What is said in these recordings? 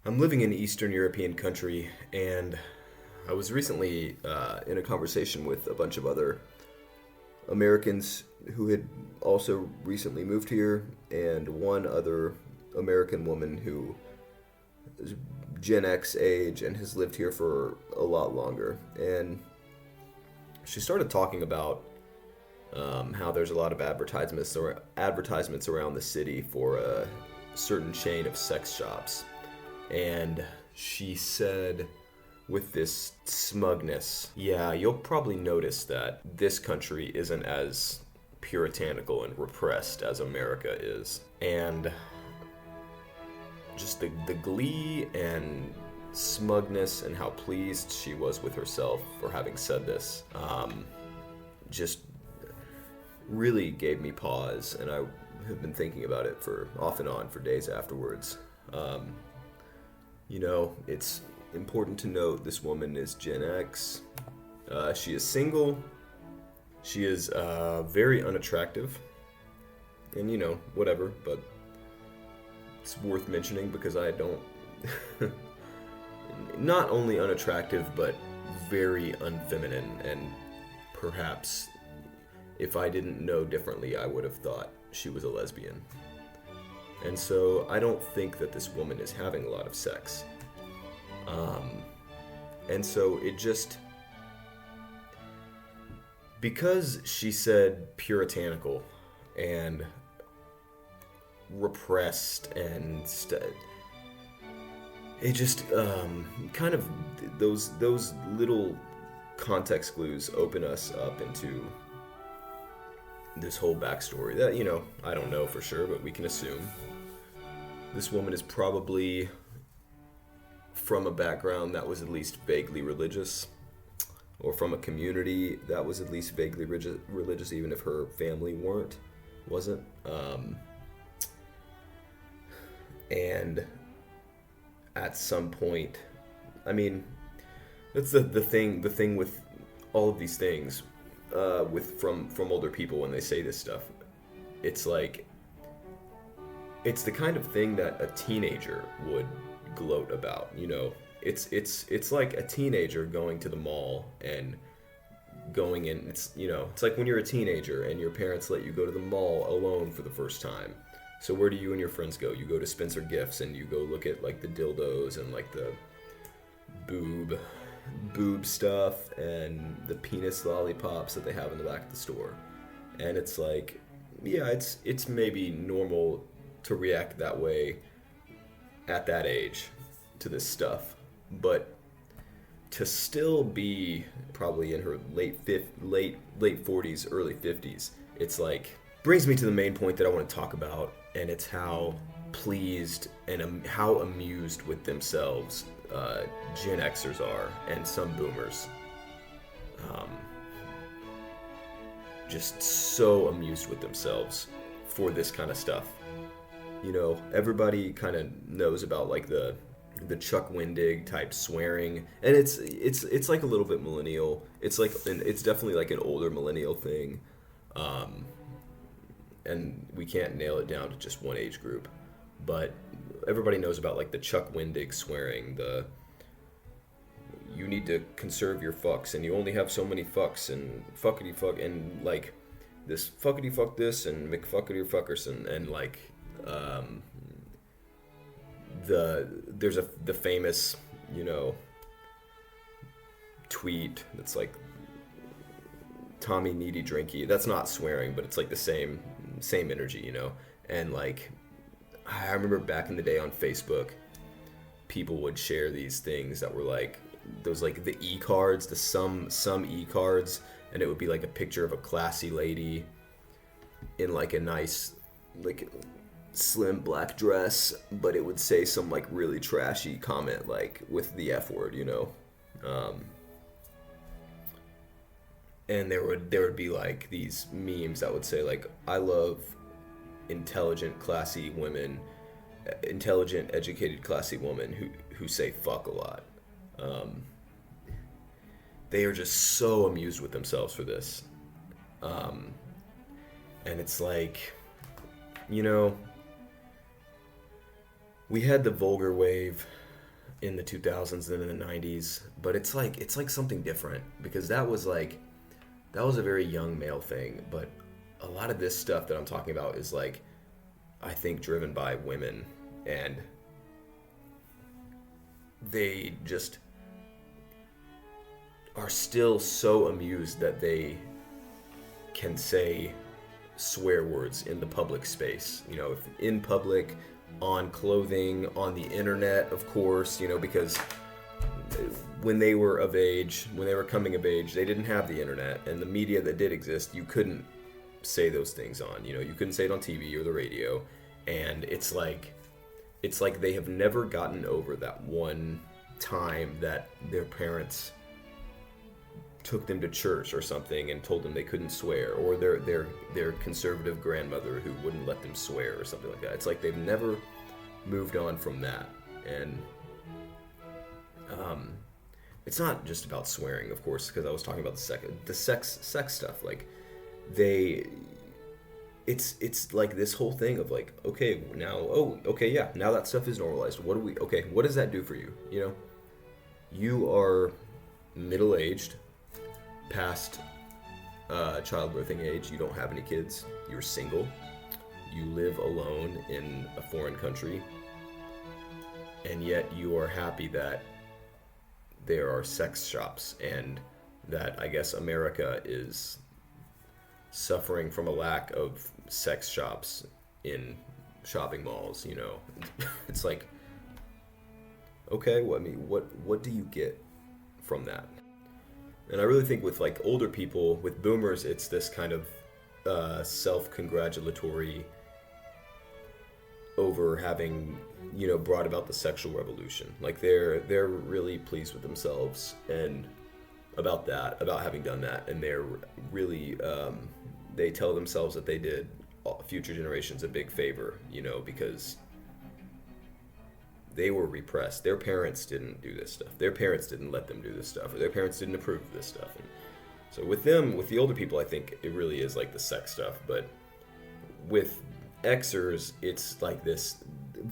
I'm living in Eastern European country, and I was recently in a conversation with a bunch of other Americans who had also recently moved here, and one other American woman who is Gen X age and has lived here for a lot longer. And she started talking about how there's a lot of advertisements around the city for a certain chain of sex shops. And she said with this smugness, yeah, you'll probably notice that this country isn't as puritanical and repressed as America is. And just the glee and smugness and how pleased she was with herself for having said this just really gave me pause, and I have been thinking about it for off and on for days afterwards. It's important to note this woman is Gen X. She is single. She is very unattractive. And, whatever, but it's worth mentioning because I don't... not only unattractive, but very unfeminine. And perhaps if I didn't know differently, I would have thought she was a lesbian. And so I don't think that this woman is having a lot of sex. And so it just... because she said puritanical and repressed and it just kind of those little context clues open us up into this whole backstory that, I don't know for sure, but we can assume this woman is probably from a background that was at least vaguely religious, or from a community that was at least vaguely religious, even if her family wasn't. And at some point, I mean, that's the thing with all of these things, from older people when they say this stuff. It's like, it's the kind of thing that a teenager would gloat about, It's like a teenager going to the mall and going in. It's like when you're a teenager and your parents let you go to the mall alone for the first time. So where do you and your friends go? You go to Spencer Gifts and you go look at like the dildos and like the boob stuff and the penis lollipops that they have in the back of the store. And it's like, yeah, it's maybe normal to react that way at that age to this stuff, but to still be probably in her late 40s, early 50s, it's like, brings me to the main point that I want to talk about, and it's how pleased and how amused with themselves Gen Xers are, and some boomers. Just so amused with themselves for this kind of stuff. Everybody kind of knows about like the Chuck Wendig type swearing, and it's like a little bit millennial. It's definitely like an older millennial thing, and we can't nail it down to just one age group. But everybody knows about like the Chuck Wendig swearing, you need to conserve your fucks, and you only have so many fucks, and fuckity fuck, and like this fuckity fuck this, and McFuckity fuckerson, and like there's the famous tweet that's like Tommy Needy Drinky. That's not swearing, but it's like the same energy, and like I remember back in the day on Facebook, people would share these things that were like those, like the e-cards, the some e-cards, and it would be like a picture of a classy lady in like a nice like slim black dress, but it would say some like really trashy comment like with the F word, and there would be like these memes that would say like, I love intelligent, educated, classy women who say fuck a lot. They are just so amused with themselves for this. And it's like, we had the vulgar wave in the 2000s than in the 90s, but it's like something different because that was a very young male thing, but a lot of this stuff that I'm talking about is like I think driven by women, and they just are still so amused that they can say swear words in the public space. You know, if in public, on clothing, on the internet, of course, you know, because when they were of age, when they were coming of age, they didn't have the internet, and the media that did exist, you couldn't say those things on. You know, you couldn't say it on TV or the radio, and it's like they have never gotten over that one time that their parents took them to church or something and told them they couldn't swear, or their conservative grandmother who wouldn't let them swear or something like that. It's like they've never moved on from that. And it's not just about swearing, of course, because I was talking about the sex stuff. Like it's like this whole thing of like, okay, now, oh, okay, yeah, now that stuff is normalized. What does that do for you? You know, you are middle-aged, past childbirthing age, you don't have any kids, you're single, you live alone in a foreign country, and yet you are happy that there are sex shops, and that I guess America is suffering from a lack of sex shops in shopping malls, you know. It's like, okay, well, I mean, what do you get from that? And I really think with like older people, with boomers, it's this kind of self-congratulatory over having, you know, brought about the sexual revolution. Like they're really pleased with themselves and about having done that, and they're really they tell themselves that they did future generations a big favor, you know, because they were repressed. Their parents didn't do this stuff. Their parents didn't let them do this stuff, or their parents didn't approve of this stuff. And so with the older people, I think it really is like the sex stuff. But with Xers, it's like this,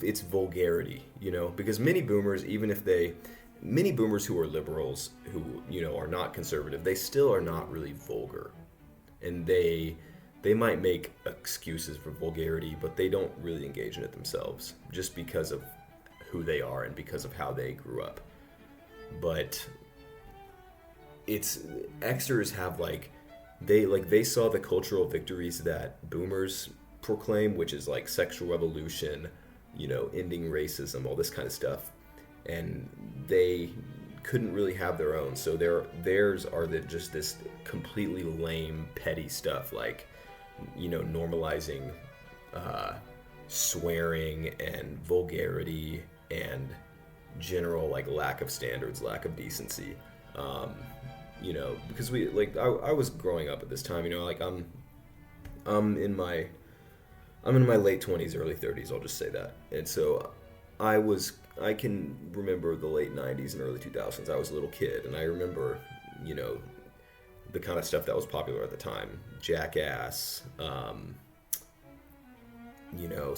it's vulgarity, you know, because many boomers who are liberals, who, you know, are not conservative, they still are not really vulgar. And they might make excuses for vulgarity, but they don't really engage in it themselves, just because of who they are and because of how they grew up. But it's Xers have they saw the cultural victories that boomers proclaim, which is like sexual revolution, you know, ending racism, all this kind of stuff, and they couldn't really have their own. So theirs are just this completely lame, petty stuff, like, you know, normalizing swearing and vulgarity and general like lack of standards, lack of decency. You know, because I was growing up at this time, you know, like I'm in my late 20s, early 30s, I'll just say that. And so I can remember the late 90s and early 2000s. I was a little kid, and I remember, you know, the kind of stuff that was popular at the time. Jackass, you know,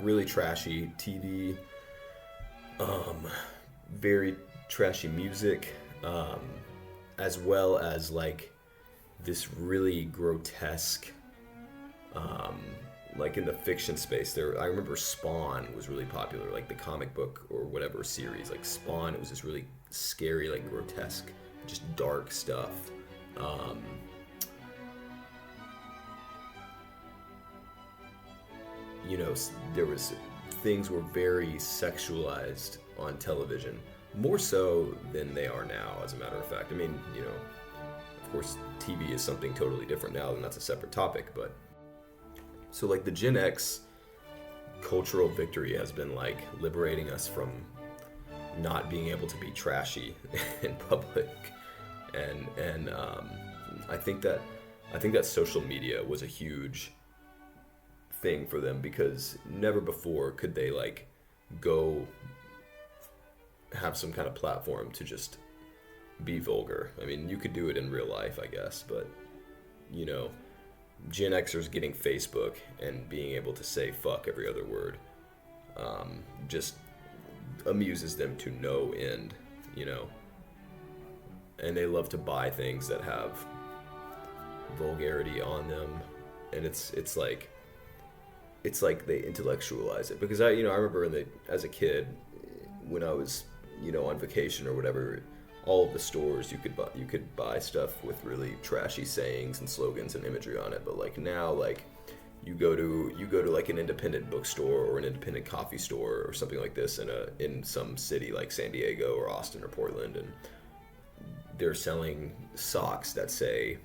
really trashy TV, very trashy music, as well as like this really grotesque, like in the fiction space there, I remember Spawn was really popular, like the comic book or whatever series, like Spawn. It was this really scary, like grotesque, just dark stuff. You know, things were very sexualized on television, more so than they are now, as a matter of fact. I mean, you know, of course, TV is something totally different now, and that's a separate topic, but so like the Gen X cultural victory has been like liberating us from not being able to be trashy in public, and I think that social media was a huge thing for them, because never before could they like go have some kind of platform to just be vulgar. I mean, you could do it in real life, I guess, but you know, Gen Xers getting Facebook and being able to say fuck every other word, just amuses them to no end, you know. And they love to buy things that have vulgarity on them, and it's like they intellectualize it. Because I remember as a kid, when I was on vacation or whatever, all of the stores you could buy stuff with really trashy sayings and slogans and imagery on it. But like now, like you go to like an independent bookstore or an independent coffee store or something like this in some city like San Diego or Austin or Portland, and they're selling socks that say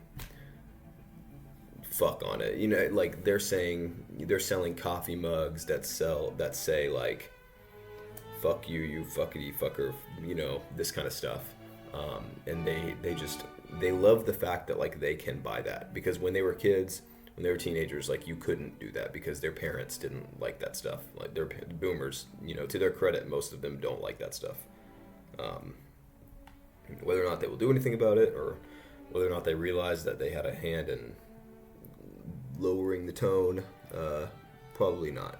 fuck on it. Like they're selling coffee mugs that say like fuck you, you fuckity fucker, this kind of stuff. And they love the fact that like they can buy that, because when they were kids, when they were teenagers, like you couldn't do that because their parents didn't like that stuff. Like they're boomers, to their credit, most of them don't like that stuff. Whether or not they will do anything about it, or whether or not they realize that they had a hand in lowering the tone, probably not.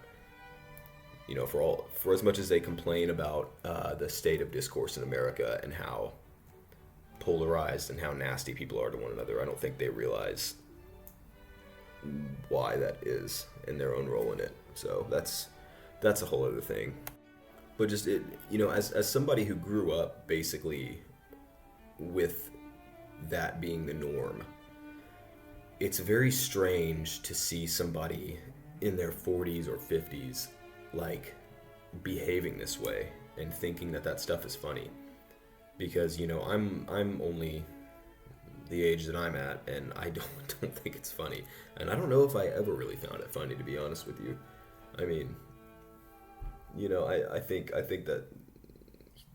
For as much as they complain about the state of discourse in America and how polarized and how nasty people are to one another, I don't think they realize why that is and their own role in it. So that's a whole other thing. But just as somebody who grew up basically with that being the norm, it's very strange to see somebody in their 40s or 50s like behaving this way and thinking that stuff is funny. Because I'm only the age that I'm at, and I don't think it's funny, and I don't know if I ever really found it funny, to be honest with you. I mean, I think that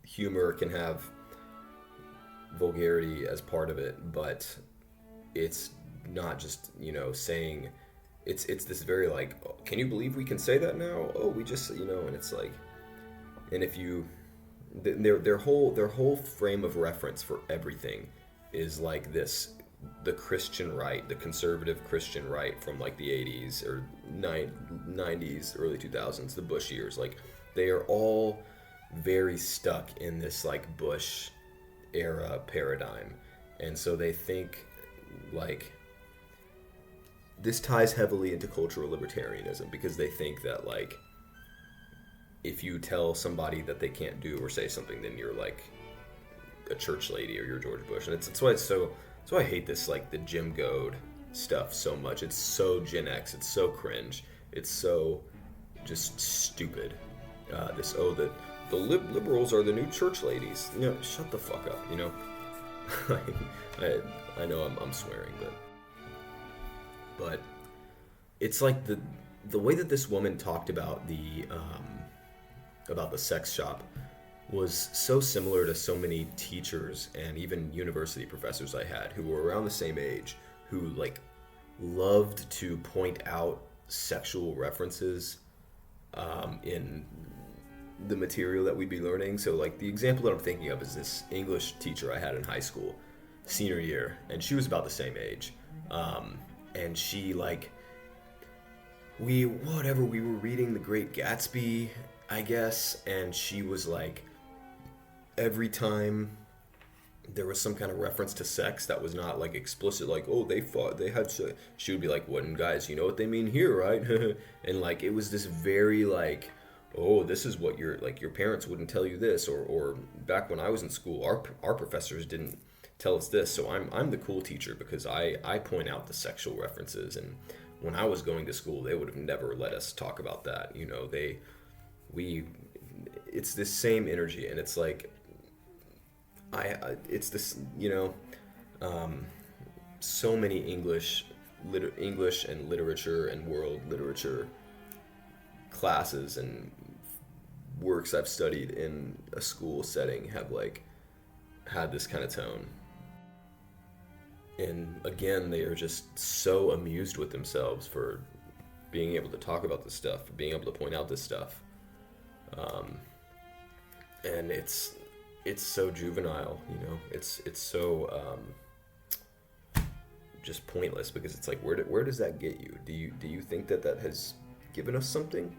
humor can have vulgarity as part of it, but it's not just saying it's this very like, oh, can you believe we can say that now? Oh, we just and it's like, and if you their whole frame of reference for everything is like this: the Christian right, the conservative Christian right from like the 80s or 90s, early 2000s, the Bush years. Like they are all very stuck in this like Bush era paradigm, and so they think like this ties heavily into cultural libertarianism, because they think that like if you tell somebody that they can't do or say something, then you're like a church lady or you're George Bush. And that's why I hate this, like the Jim Goad stuff so much. It's so Gen X, it's so cringe, it's so just stupid. The liberals are the new church ladies. Shut the fuck up. I know I'm swearing, but it's like the way that this woman talked about the sex shop was so similar to so many teachers and even university professors I had who were around the same age, who like loved to point out sexual references in the material that we'd be learning. So like the example that I'm thinking of is this English teacher I had in high school, senior year, and she was about the same age. And she like, we were reading The Great Gatsby, I guess, and she was like, every time there was some kind of reference to sex that was not like explicit, like, oh, they fought, they had sex, she would be like, well, guys, you know what they mean here, right? And like it was this very like, oh, this is what your parents wouldn't tell you this, or back when I was in school, our professors didn't tell us this, so I'm the cool teacher because I point out the sexual references. And when I was going to school, they would have never let us talk about that. It's this same energy, and it's like it's this so many English and literature and world literature classes and works I've studied in a school setting have like had this kind of tone. And again, they are just so amused with themselves for being able to talk about this stuff, for being able to point out this stuff. And it's so juvenile, it's so just pointless, because it's like, where does that get you? Do you think that has given us something?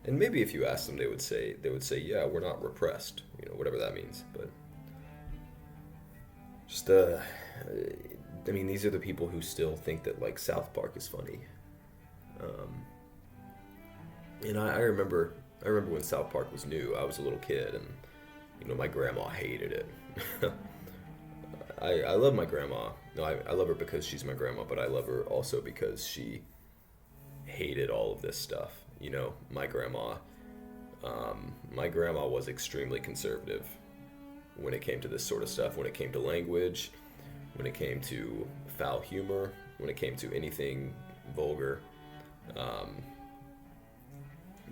And maybe if you ask them, they would say, yeah, we're not repressed, whatever that means. But just I mean, these are the people who still think that like South Park is funny. Um, and I remember when South Park was new. I was a little kid, and my grandma hated it. I love my grandma. No, I love her because she's my grandma, but I love her also because she hated all of this stuff. My grandma was extremely conservative when it came to this sort of stuff, when it came to language, when it came to foul humor, when it came to anything vulgar. Um,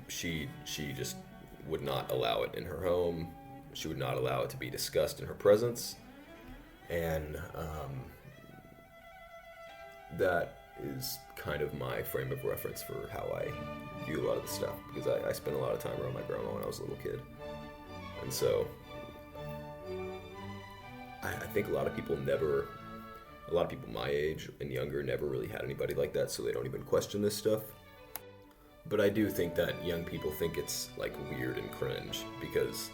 she just would not allow it in her home. She would not allow it to be discussed in her presence, and that is kind of my frame of reference for how I view a lot of the stuff, because I spent a lot of time around my grandma when I was a little kid, and so I think a lot of people my age and younger never really had anybody like that, so they don't even question this stuff. But I do think that young people think it's like weird and cringe, because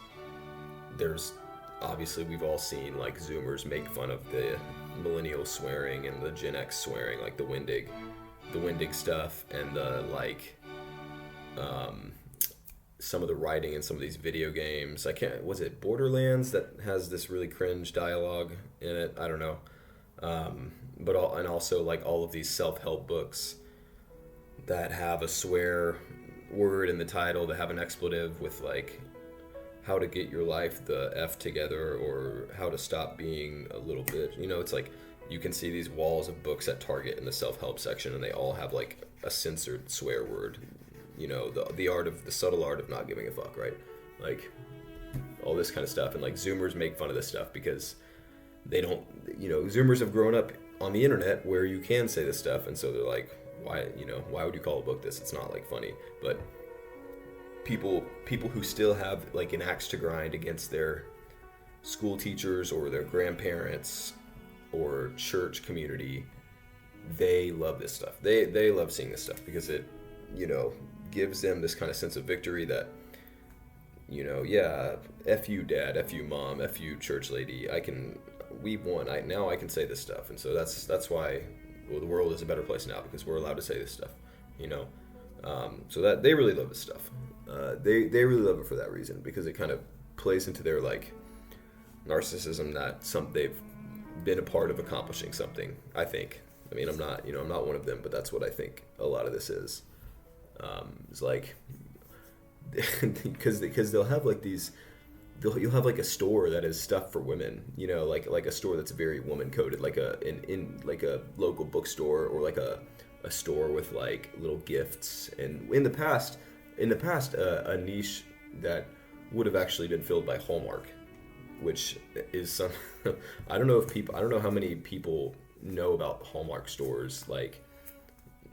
there's obviously, we've all seen like Zoomers make fun of the millennial swearing and the Gen X swearing, like the Wendig stuff, and the some of the writing in some of these video games. Was it Borderlands that has this really cringe dialogue in it? I don't know. And also like all of these self-help books that have a swear word in the title, that have an expletive with like how to get your life the F together, or how to stop being a little bit. It's like you can see these walls of books at Target in the self-help section, and they all have like a censored swear word. The subtle art of not giving a fuck, right? Like all this kind of stuff. And like Zoomers make fun of this stuff because they don't, Zoomers have grown up on the internet where you can say this stuff, and so they're like, why would you call a book this? It's not like funny. But people who still have like an axe to grind against their school teachers or their grandparents or church community, they love this stuff. They love seeing this stuff because it, gives them this kind of sense of victory that, yeah, F you dad, F you mom, F you church lady, we won, now I can say this stuff. And so that's why, well, the world is a better place now, because we're allowed to say this stuff, so that they really love this stuff. They really love it for that reason, because it kind of plays into their like narcissism, that they've been a part of accomplishing something. I think. I mean, I'm not one of them, but that's what I think a lot of this is. It's like because they'll have like these. You'll have like a store that is stuff for women, like a store that's very woman coded, like in like a local bookstore, or like a store with like little gifts. And in the past, a niche that would have actually been filled by Hallmark, which is some. I don't know how many people know about Hallmark stores like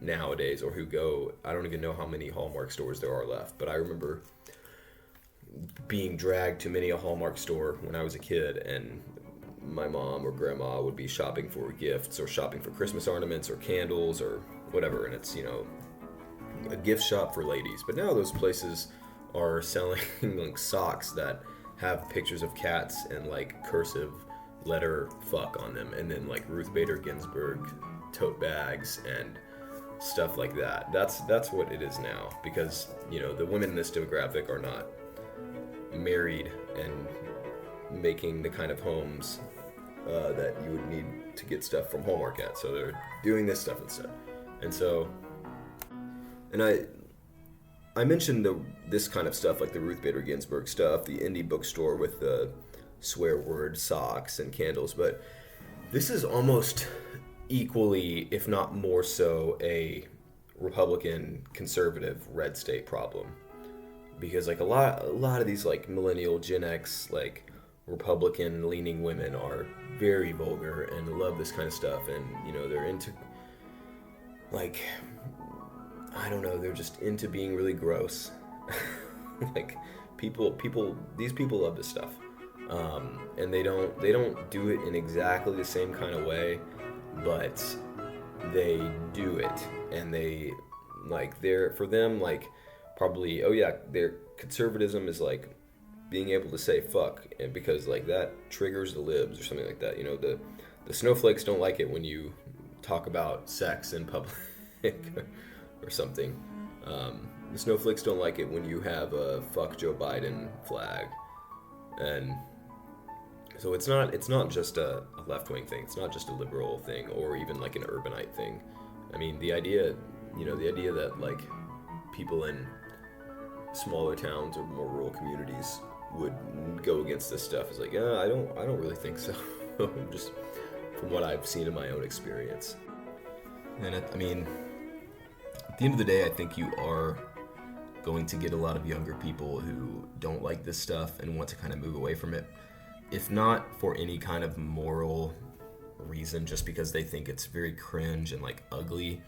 nowadays, or who go. I don't even know how many Hallmark stores there are left, but I remember being dragged to many a Hallmark store when I was a kid, and my mom or grandma would be shopping for gifts, or shopping for Christmas ornaments or candles or whatever, and it's a gift shop for ladies. But now those places are selling like socks that have pictures of cats and like cursive letter fuck on them, and then like Ruth Bader Ginsburg tote bags and stuff like that. That's what it is now, because the women in this demographic are not married and making the kind of homes that you would need to get stuff from Hallmark at, so they're doing this stuff instead. And so, and I mentioned this kind of stuff, like the Ruth Bader Ginsburg stuff, the indie bookstore with the swear word socks and candles, but this is almost equally, if not more so, a Republican conservative red state problem. Because like a lot of these like millennial Gen X like Republican leaning women are very vulgar and love this kind of stuff, and they're into like, I don't know, they're just into being really gross. Like these people love this stuff, and they don't do it in exactly the same kind of way, but they do it, and they like, they're, for them, like probably, oh yeah, their conservatism is like being able to say fuck, and because like that triggers the libs or something like that. You know, the snowflakes don't like it when you talk about sex in public or something. The snowflakes don't like it when you have a fuck Joe Biden flag, and so it's not just a left-wing thing. It's not just a liberal thing or even like an urbanite thing. I mean, the idea that like people in smaller towns or more rural communities would go against this stuff is like, I don't really think so. Just from what I've seen in my own experience. And I mean, at the end of the day, I think you are going to get a lot of younger people who don't like this stuff and want to kind of move away from it. If not for any kind of moral reason, just because they think it's very cringe and like ugly.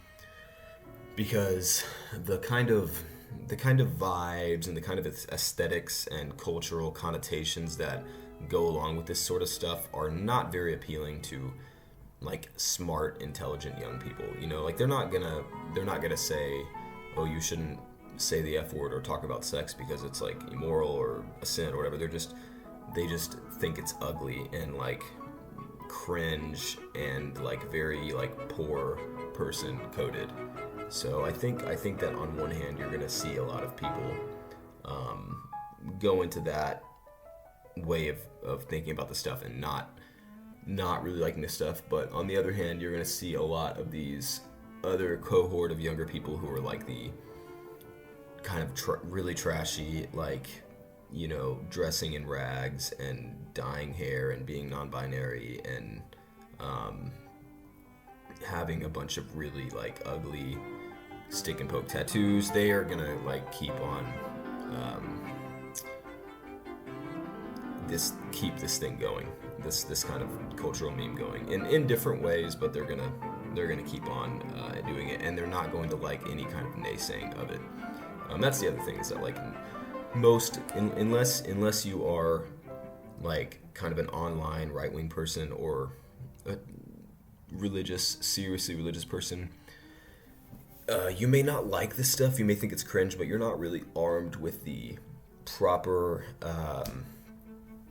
Because the kind of vibes and the kind of aesthetics and cultural connotations that go along with this sort of stuff are not very appealing to like smart, intelligent young people. You know, like they're not gonna say, oh, you shouldn't say the F word or talk about sex because it's like immoral or a sin or whatever. They just think it's ugly and like cringe and like very like poor person coded. So I think that on one hand you're gonna see a lot of people go into that way of thinking about the stuff and not really liking this stuff. But on the other hand, you're gonna see a lot of these other cohort of younger people who are like the kind of really trashy, like, you know, dressing in rags and dyeing hair and being non-binary and having a bunch of really like ugly stick and poke tattoos. They are gonna like keep this thing going, this kind of cultural meme going in different ways, but they're gonna keep on doing it, and they're not going to like any kind of naysaying of it. That's the other thing, is that like unless you are like kind of an online right-wing person or a seriously religious person, you may not like this stuff, you may think it's cringe, but you're not really armed with the proper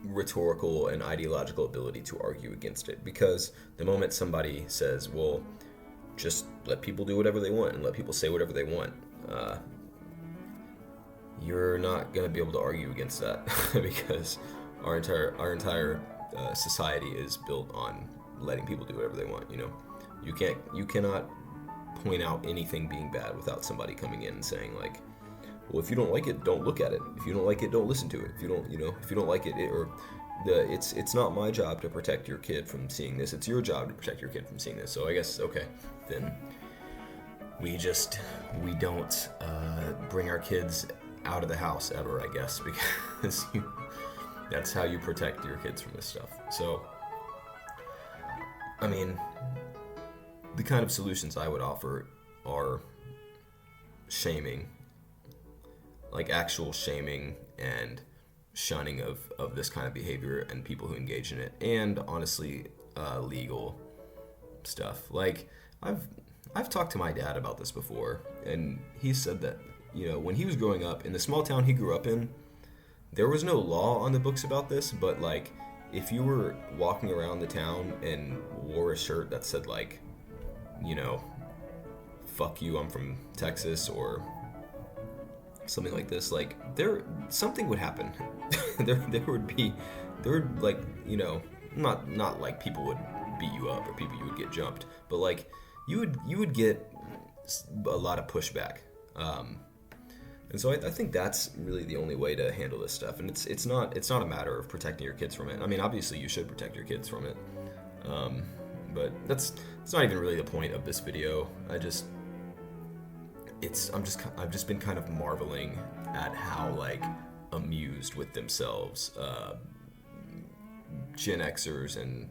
rhetorical and ideological ability to argue against it. Because the moment somebody says, well, just let people do whatever they want and let people say whatever they want, you're not going to be able to argue against that because our entire society is built on letting people do whatever they want. You know, you cannot point out anything being bad without somebody coming in and saying like, well, if you don't like it, don't look at it. If you don't like it, don't listen to it. If you don't like it, it's not my job to protect your kid from seeing this. It's your job to protect your kid from seeing this. So I guess, okay, then we don't bring our kids out of the house ever, I guess, because that's how you protect your kids from this stuff. So, I mean, the kind of solutions I would offer are shaming, like actual shaming and shunning of this kind of behavior and people who engage in it, and honestly, legal stuff. Like, I've talked to my dad about this before, and he said that, you know, when he was growing up in the small town he grew up in, there was no law on the books about this, but like, if you were walking around the town and wore a shirt that said like, you know, fuck you, I'm from Texas, or something like this, like something would happen. there would like, you know, not like people would beat you up or you would get jumped, but like you would get a lot of pushback. And so I think that's really the only way to handle this stuff. And it's not a matter of protecting your kids from it. I mean, obviously you should protect your kids from it, but it's not even really the point of this video. I've just been kind of marveling at how like amused with themselves Gen Xers and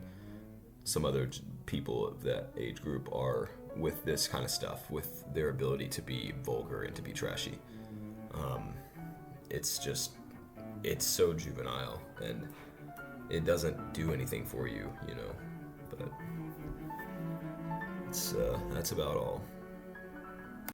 some other people of that age group are with this kind of stuff, with their ability to be vulgar and to be trashy. It's so juvenile, and it doesn't do anything for you, you know, but that's about all.